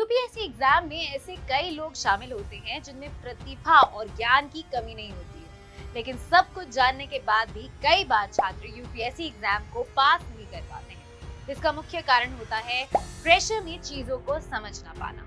UPSC exam में ऐसे कई लोग शामिल होते हैं जिनमें प्रतिभा और ज्ञान की कमी नहीं होती है, लेकिन सब कुछ जानने के बाद भी कई बार छात्र यूपीएससी एग्जाम को पास नहीं कर पाते हैं। इसका मुख्य कारण होता है प्रेशर में चीजों को समझ ना पाना।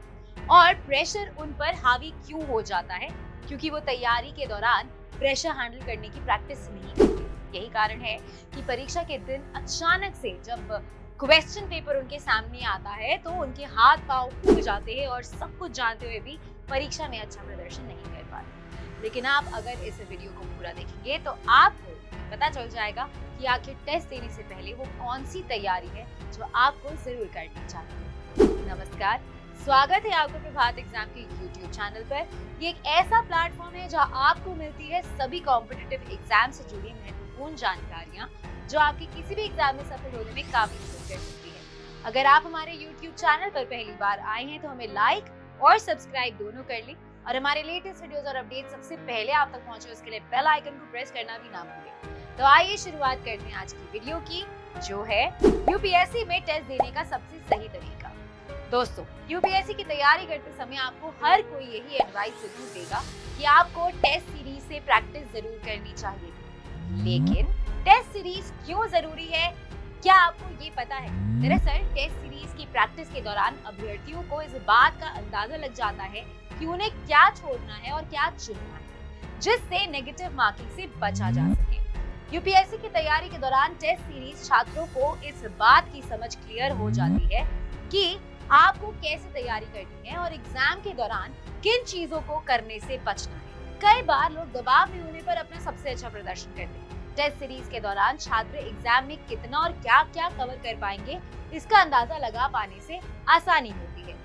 और प्रेशर उन पर हावी क्यों हो जाता है? क्योंकि वो तैयारी के दौरान प्रेशर हैंडल करने की प्रैक्टिस नहीं करते। यही कारण है कि परीक्षा के दिन अचानक से जब क्वेश्चन पेपर उनके सामने आता है तो उनके हाथ पांव फूल जाते हैं और सब कुछ जानते हुए भी परीक्षा में अच्छा प्रदर्शन नहीं कर पाते। लेकिन आप अगर इस वीडियो को पूरा देखेंगे तो आपको पता चल जाएगा कि आखिर टेस्ट देने से पहले वो कौन सी तैयारी है जो आपको जरूर करनी चाहिए। नमस्कार, स्वागत है आपको प्रभात एग्जाम के YouTube चैनल पर। ये एक ऐसा प्लेटफॉर्म है जहां आपको मिलती है सभी कॉम्पिटिटिव एग्जाम से जुड़ी महत्वपूर्ण जानकारियां जो आपके किसी भी एग्जाम में सफल होने में काफी मदद कर सकती है। अगर आप हमारे YouTube चैनल पर पहली बार आए हैं तो हमें लाइक और सब्सक्राइब दोनों कर लें और हमारे लेटेस्ट वीडियोस और अपडेट सबसे पहले आप तक पहुंचे उसके लिए बेल आइकन को प्रेस करना भी ना भूलें। तो आइए शुरुआत करते हैं आज की वीडियो की, जो है यूपीएससी में टेस्ट देने का सबसे सही तरीका। दोस्तों, यूपीएससी की तैयारी करते समय आपको हर कोई यही एडवाइस जरूर देगा कि आपको टेस्ट सीरीज से प्रैक्टिस जरूर करनी चाहिए। लेकिन टेस्ट सीरीज क्यों जरूरी है, क्या आपको ये पता है? दरअसल टेस्ट सीरीज की प्रैक्टिस के दौरान अभ्यर्थियों को इस बात का अंदाजा लग जाता है कि उन्हें क्या छोड़ना है और क्या चुनना है, जिससे नेगेटिव मार्किंग से बचा जा सके। यूपीएससी की तैयारी के दौरान टेस्ट सीरीज छात्रों को इस बात की समझ क्लियर हो जाती है कि आपको कैसे तैयारी करनी है और एग्जाम के दौरान किन चीजों को करने से बचना है। कई बार लोग दबाव में होने पर अपना सबसे अच्छा प्रदर्शन करते हैं। टेस्ट सीरीज के दौरान छात्र एग्जाम में कितना और क्या क्या कवर कर पाएंगे, इसका अंदाजा लगा पाने से आसानी होती है।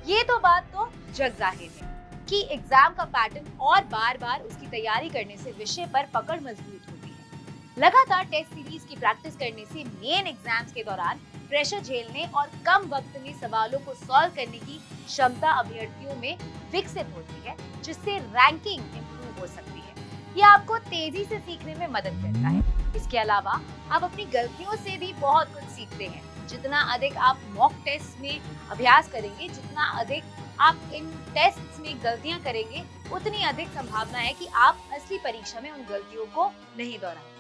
ये तो बात तो जग जाहिर है कि एग्जाम का पैटर्न और बार बार उसकी तैयारी करने से विषय पर पकड़ मजबूत होती है। लगातार टेस्ट सीरीज की प्रैक्टिस करने से मेन एग्जाम्स के दौरान प्रेशर झेलने और कम वक्त में सवालों को सॉल्व करने की क्षमता अभ्यर्थियों में विकसित होती है, जिससे रैंकिंग इंप्रूव हो सकती है। ये आपको तेजी से सीखने में मदद करता है। इसके अलावा आप अपनी गलतियों से भी बहुत कुछ सीखते हैं। जितना अधिक आप मॉक टेस्ट में अभ्यास करेंगे, जितना अधिक आप इन टेस्ट्स में गलतियां करेंगे, उतनी अधिक संभावना है कि आप असली परीक्षा में उन गलतियों को नहीं दोहराएंगे।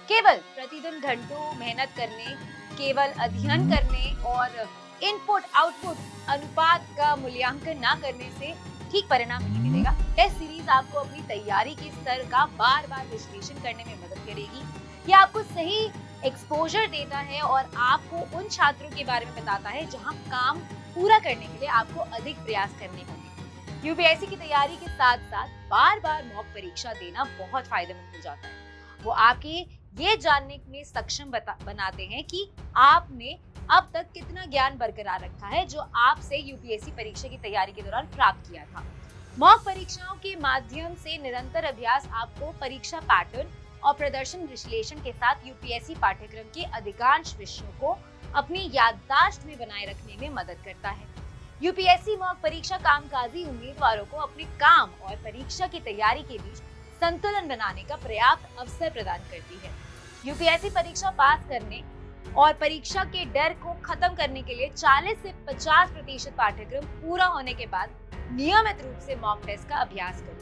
केवल प्रतिदिन घंटों मेहनत करने, केवल अध्ययन करने और इनपुट आउटपुट अनुपात का मूल्यांकन ना करने से ठीक परिणाम नहीं मिलेगा। टेस्ट सीरीज आपको अपनी तैयारी के स्तर का बार बार विश्लेषण करने में मदद करेगी। ये आपको सही एक्सपोजर देता है और आपको उन छात्रों के बारे में बताता है जहां काम पूरा करने के लिए आपको अधिक प्रयास करने होंगे। यूपीएससी की तैयारी के साथ साथ बार बार मॉक परीक्षा देना बहुत फायदेमंद हो जाता है। वो आपके ये जानने में सक्षम बनाते हैं कि आपने अब तक कितना ज्ञान बरकरार रखा है जो आपसे यूपीएससी परीक्षा की तैयारी के दौरान प्राप्त किया था। मॉक परीक्षाओं के माध्यम से निरंतर अभ्यास आपको परीक्षा पैटर्न और प्रदर्शन विश्लेषण के साथ यूपीएससी पाठ्यक्रम के अधिकांश विषयों को अपनी याददाश्त में बनाए रखने में मदद करता है। यूपीएससी मॉक परीक्षा कामकाजी उम्मीदवारों को अपने काम और परीक्षा की तैयारी के बीच संतुलन बनाने का पर्याप्त अवसर प्रदान करती है। यूपीएससी परीक्षा पास करने और परीक्षा के डर को खत्म करने के लिए 40 से 50% पाठ्यक्रम पूरा होने के बाद नियमित रूप से मॉक टेस्ट का अभ्यास करें।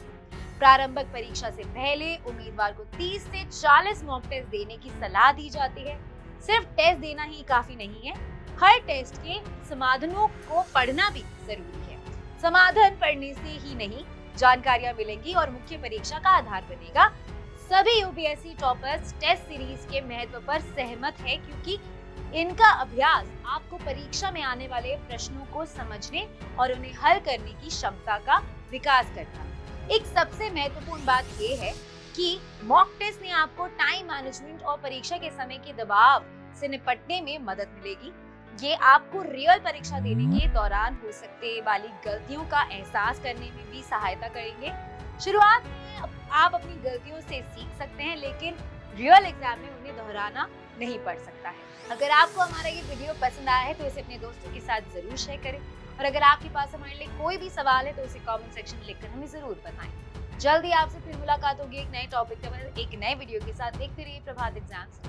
प्रारंभिक परीक्षा से पहले उम्मीदवार को 30 से 40 मॉक टेस्ट देने की सलाह दी जाती है। सिर्फ टेस्ट देना ही काफी नहीं है, हर टेस्ट के समाधानों को पढ़ना भी जरूरी है। समाधान पढ़ने से ही नहीं, जानकारियां मिलेंगी और मुख्य परीक्षा का आधार बनेगा। सभी यूपीएससी टॉपर्स टेस्ट सीरीज के महत्व पर सहमत है, क्योंकि इनका अभ्यास आपको परीक्षा में आने वाले प्रश्नों को समझने और उन्हें हल करने की क्षमता का विकास करता है। एक सबसे महत्वपूर्ण बात यह है कि मॉक टेस्ट ने आपको टाइम मैनेजमेंट और परीक्षा के समय के दबाव से निपटने में मदद मिलेगी। ये आपको रियल परीक्षा देने के दौरान हो सकने वाली गलतियों का एहसास करने में भी सहायता करेंगे। शुरुआत में आप अपनी गलतियों से सीख सकते हैं, लेकिन रियल एग्जाम में उन्हें दोहराना नहीं पड़ सकता है। अगर आपको हमारा ये वीडियो पसंद आया है तो इसे अपने दोस्तों के साथ जरूर शेयर करें और अगर आपके पास हमारे लिए कोई भी सवाल है तो उसे कमेंट सेक्शन में लिखकर हमें जरूर बताएं। जल्दी आपसे फिर मुलाकात होगी एक नए टॉपिक के बाद एक नए वीडियो के साथ। देखते रहिए प्रभात एग्जाम्स।